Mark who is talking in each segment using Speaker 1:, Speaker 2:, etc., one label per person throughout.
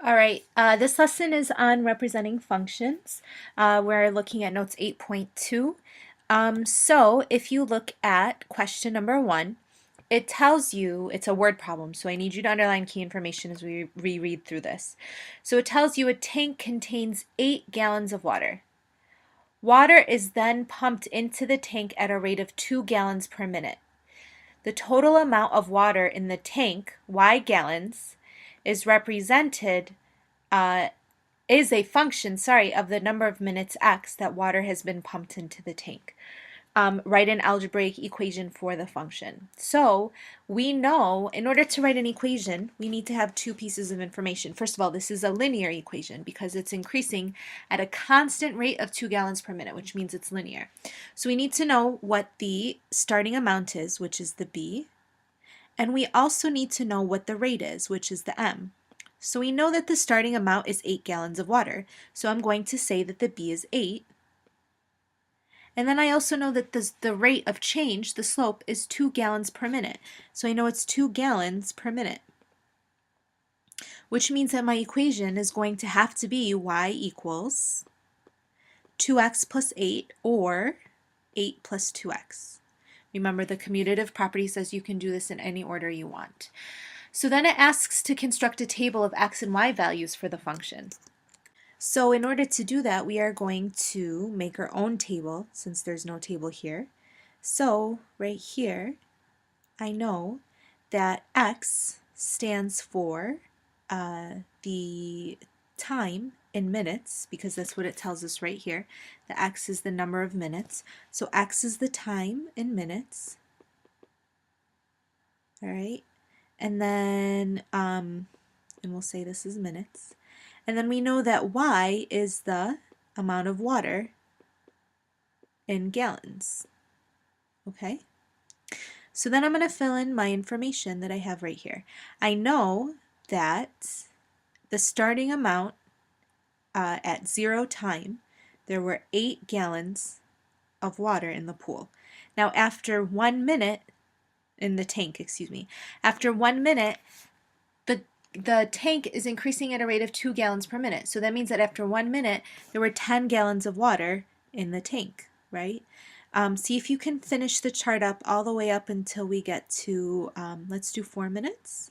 Speaker 1: All right, this lesson is on representing functions. We're looking at notes 8.2. So if you look at question number 1, it tells you it's a word problem, so I need you to underline key information as we reread through this. So it tells you a tank contains 8 gallons of water. Water is then pumped into the tank at a rate of 2 gallons per minute. The total amount of water in the tank, Y gallons, is represented is a function, of the number of minutes x that water has been pumped into the tank. Write an algebraic equation for the function. So we know in order to write an equation, we need to have two pieces of information. First of all, this is a linear equation because it's increasing at a constant rate of 2 gallons per minute, which means it's linear. So we need to know what the starting amount is, which is the B, and we also need to know what the rate is, which is the M. So we know that the starting amount is 8 gallons of water. So I'm going to say that the B is 8. And then I also know that the rate of change, the slope, is 2 gallons per minute. So I know it's 2 gallons per minute, which means that my equation is going to have to be y equals 2x plus 8 or 8 plus 2x. Remember, the commutative property says you can do this in any order you want. So then it asks to construct a table of x and y values for the function. So in order to do that, we are going to make our own table since there's no table here. So right here, I know that x stands for the time in minutes, because that's what it tells us right here. The x is the number of minutes. So x is the time in minutes. All right. And then, and we'll say this is minutes. And then we know that y is the amount of water in gallons. Okay? So then I'm going to fill in my information that I have right here. I know that the starting amount at 0 time, there were 8 gallons of water in the pool. Now after 1 minute, in the tank, excuse me, after 1 minute, the tank is increasing at a rate of 2 gallons per minute. So that means that after 1 minute, there were 10 gallons of water in the tank, right? See if you can finish the chart up all the way up until we get to, let's do 4 minutes.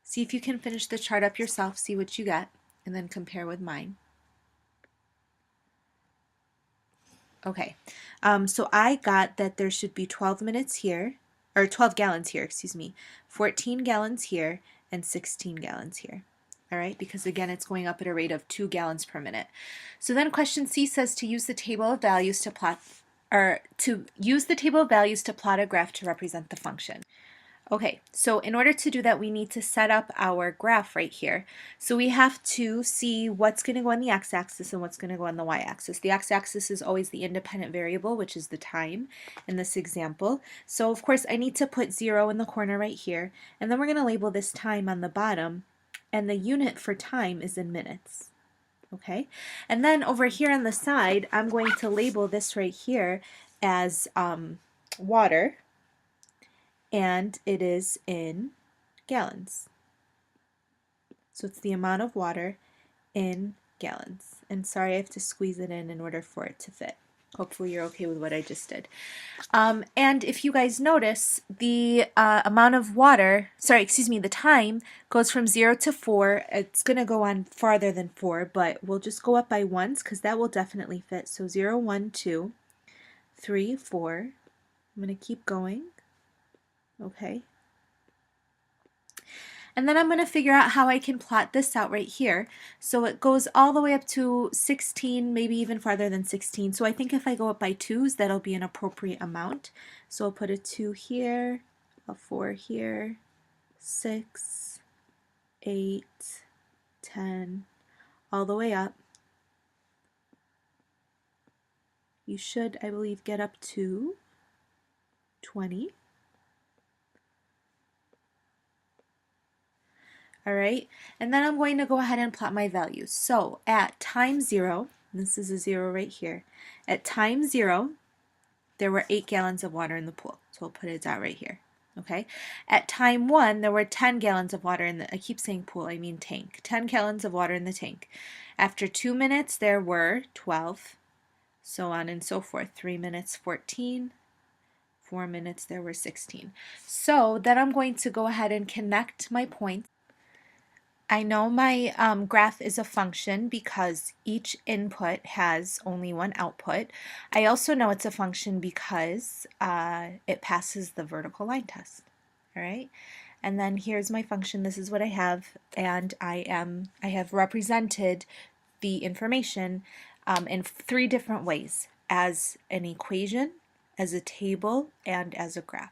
Speaker 1: See if you can finish the chart up yourself, see what you get, and then compare with mine. Okay, so I got that there should be 12 minutes here, or 12 gallons here, excuse me, 14 gallons here, and 16 gallons here. All right, because again, it's going up at a rate of 2 gallons per minute. So then question C says to use the table of values to plot, or to use the table of values to plot a graph to represent the function. Okay, so in order to do that, we need to set up our graph right here. So we have to see what's going to go on the x-axis and what's going to go on the y-axis. The x-axis is always the independent variable, which is the time in this example. So of course, I need to put 0 in the corner right here, and then we're going to label this time on the bottom, and the unit for time is in minutes. Okay, and then over here on the side, I'm going to label this right here as water, and it is in gallons. So it's the amount of water in gallons. And sorry, I have to squeeze it in order for it to fit. Hopefully you're okay with what I just did. And if you guys notice, the amount of water, the time goes from 0 to 4. It's going to go on farther than 4, but we'll just go up by ones because that will definitely fit. So 0, 1, 2, 3, 4. I'm going to keep going. Okay. And then I'm going to figure out how I can plot this out right here. So it goes all the way up to 16, maybe even farther than 16. So I think if I go up by 2s, that'll be an appropriate amount. So I'll put a 2 here, a 4 here, 6, 8, 10, all the way up. You should, I believe, get up to 20. All right, and then I'm going to go ahead and plot my values. So at time 0, this is a 0 right here, at time 0, there were 8 gallons of water in the pool. So I'll put a dot right here. Okay, at time 1, there were 10 gallons of water in the, I keep saying pool, I mean tank, 10 gallons of water in the tank. After 2 minutes, there were 12, so on and so forth. 3 minutes, 14. 4 minutes, there were 16. So then I'm going to go ahead and connect my points. I know my graph is a function because each input has only one output. I also know it's a function because it passes the vertical line test. All right, and then here's my function. This is what I have, and I have represented the information in 3 different ways: as an equation, as a table, and as a graph.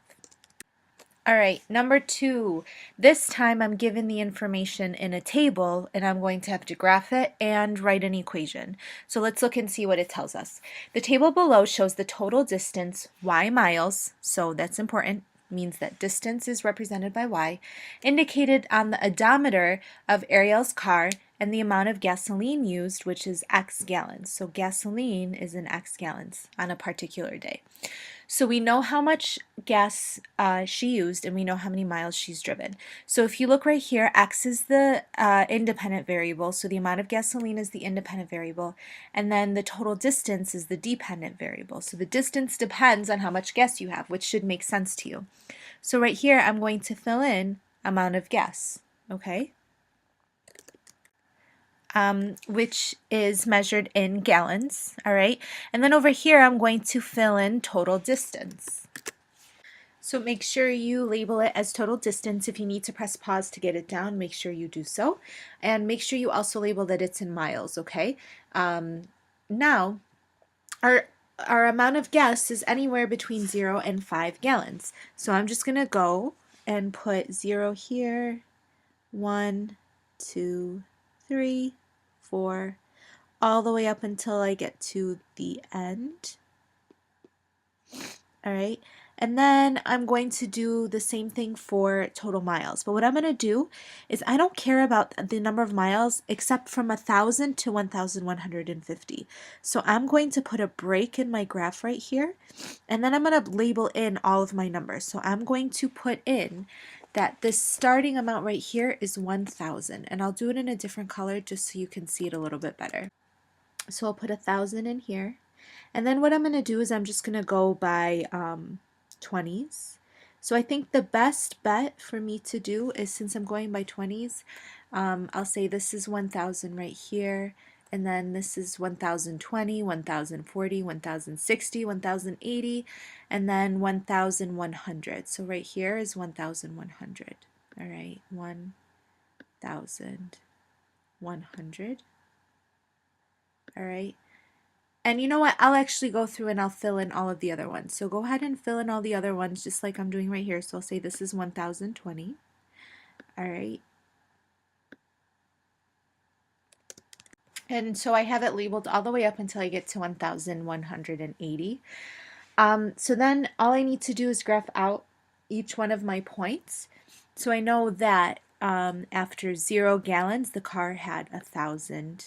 Speaker 1: All right, number 2. This time I'm given the information in a table and I'm going to have to graph it and write an equation. So let's look and see what it tells us. The table below shows the total distance, y miles, so that's important, means that distance is represented by y, indicated on the odometer of Ariel's car, and the amount of gasoline used, which is X gallons. So gasoline is in X gallons on a particular day. So we know how much gas she used, and we know how many miles she's driven. So if you look right here, X is the independent variable, so the amount of gasoline is the independent variable, and then the total distance is the dependent variable. So the distance depends on how much gas you have, which should make sense to you. So right here, I'm going to fill in amount of gas, okay? Which is measured in gallons, all right? And then over here, I'm going to fill in total distance. So make sure you label it as total distance. If you need to press pause to get it down, make sure you do so. And make sure you also label that it's in miles, okay? Now, our amount of gas is anywhere between 0 and 5 gallons. So I'm just going to go and put 0 here, 1, 2, 3, 4, all the way up until I get to the end. All right, and then I'm going to do the same thing for total miles. But what I'm going to do is I don't care about the number of miles except from 1,000 to 1,150. So I'm going to put a break in my graph right here, and then I'm going to label in all of my numbers. So I'm going to put in that this starting amount right here is 1,000, and I'll do it in a different color just so you can see it a little bit better. So I'll put 1,000 in here. And then what I'm going to do is I'm just going to go by 20s. So I think the best bet for me to do is, since I'm going by 20s, I'll say this is 1,000 right here, and then this is 1,020, 1,040, 1,060, 1,080, and then 1,100. So right here is 1,100. All right, 1,100. All right. And you know what? I'll actually go through and I'll fill in all of the other ones. So go ahead and fill in all the other ones just like I'm doing right here. So I'll say this is 1,020. All right. And so I have it labeled all the way up until I get to 1,180. So then all I need to do is graph out each one of my points. So I know that after 0 gallons, the car had 1,000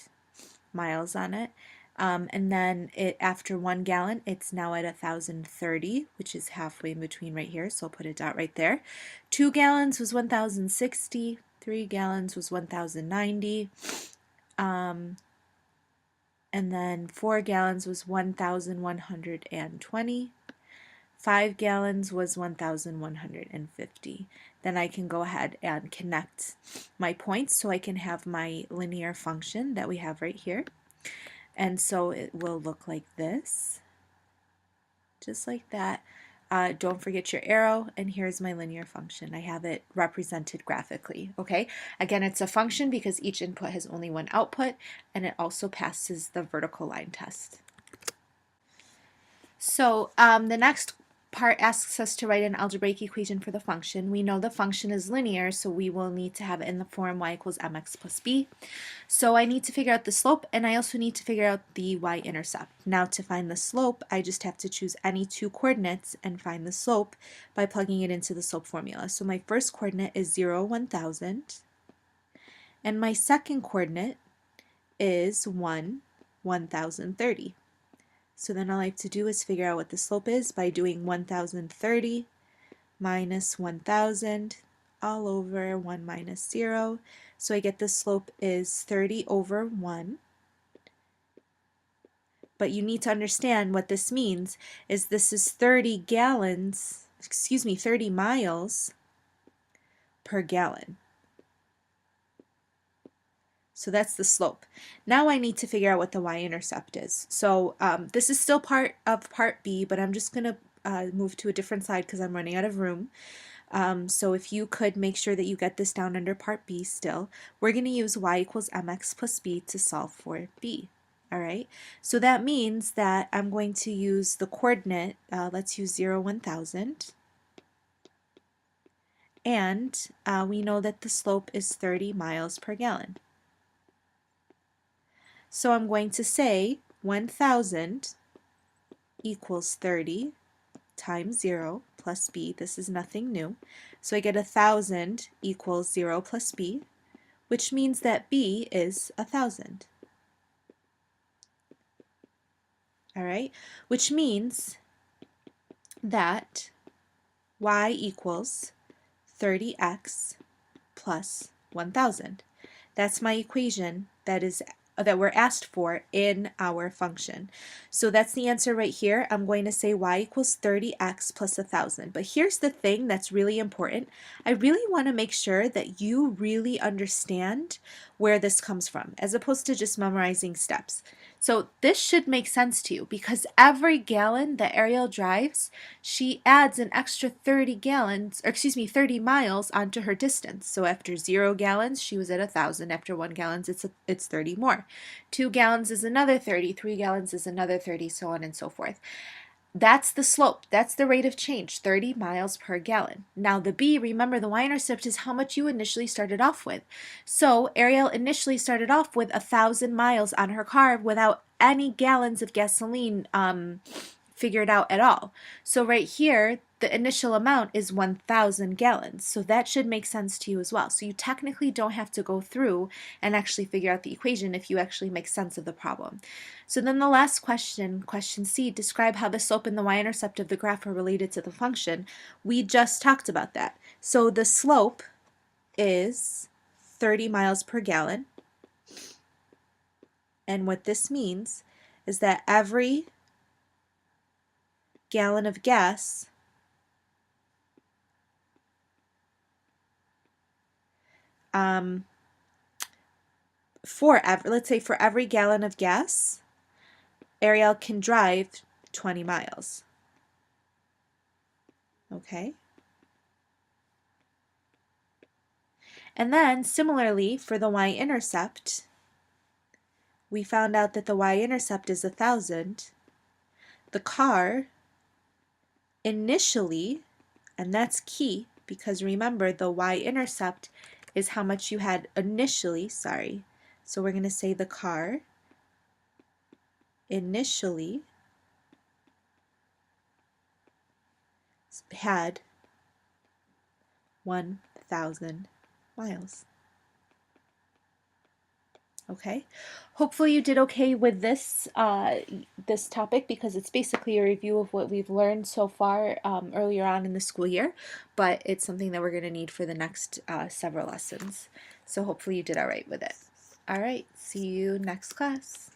Speaker 1: miles on it. And then after 1 gallon, it's now at 1,030, which is halfway in between right here, so I'll put a dot right there. 2 gallons was 1,060, 3 gallons was 1,090, and then 4 gallons was 1,120, 5 gallons was 1,150. Then I can go ahead and connect my points so I can have my linear function that we have right here. And so it will look like this, just like that. Don't forget your arrow, and here's my linear function. I have it represented graphically, okay? Again, it's a function because each input has only one output, and it also passes the vertical line test. So the next part asks us to write an algebraic equation for the function. We know the function is linear, so we will need to have it in the form y equals mx plus b. So I need to figure out the slope, and I also need to figure out the y-intercept. Now to find the slope, I just have to choose any 2 coordinates and find the slope by plugging it into the slope formula. So my first coordinate is 0, 1,000, and my second coordinate is 1, 1,030. So then all I have to do is figure out what the slope is by doing 1,030 minus 1,000 all over 1 minus 0. So I get the slope is 30 over 1. But you need to understand what this means is this is 30 gallons, 30 miles per gallon. So that's the slope. Now I need to figure out what the y-intercept is. So this is still part of part B, but I'm just going to move to a different slide because I'm running out of room. So if you could make sure that you get this down under part B still, we're going to use y equals mx plus b to solve for b. All right, so that means that I'm going to use the coordinate, let's use 0, 1,000. And we know that the slope is 30 miles per gallon. So I'm going to say 1,000 equals 30 times 0 plus b. This is nothing new. So I get 1,000 equals 0 plus b, which means that b is 1,000. All right, which means that y equals 30x plus 1,000. That's my equation that we're asked for in our function. So that's the answer right here. I'm going to say y equals 30x plus 1,000. But here's the thing that's really important. I really want to make sure that you really understand where this comes from, as opposed to just memorizing steps. So this should make sense to you because every gallon that Ariel drives, she adds an extra 30 miles onto her distance. So after 0 gallons, she was at 1,000. After 1 gallon, it's 30 more. 2 gallons is another 30. 3 gallons is another 30, so on and so forth. That's the slope. That's the rate of change, 30 miles per gallon. Now the b, remember the y-intercept is how much you initially started off with. So Ariel initially started off with 1,000 miles on her car without any gallons of gasoline figured out at all. So right here, the initial amount is 1,000 gallons. So that should make sense to you as well. So you technically don't have to go through and actually figure out the equation if you actually make sense of the problem. So then the last question, question C, describe how the slope and the y-intercept of the graph are related to the function. We just talked about that. So the slope is 30 miles per gallon. And what this means is that every gallon of gas let's say for every gallon of gas, Ariel can drive 20 miles. Okay? And then similarly for the y-intercept, we found out that the y-intercept is 1,000. The car initially, and that's key because remember the y-intercept is how much you had initially, so we're going to say the car initially had 1,000 miles. Okay, hopefully you did okay with this this topic because it's basically a review of what we've learned so far earlier on in the school year, but it's something that we're going to need for the next several lessons. So hopefully you did all right with it. All right, see you next class.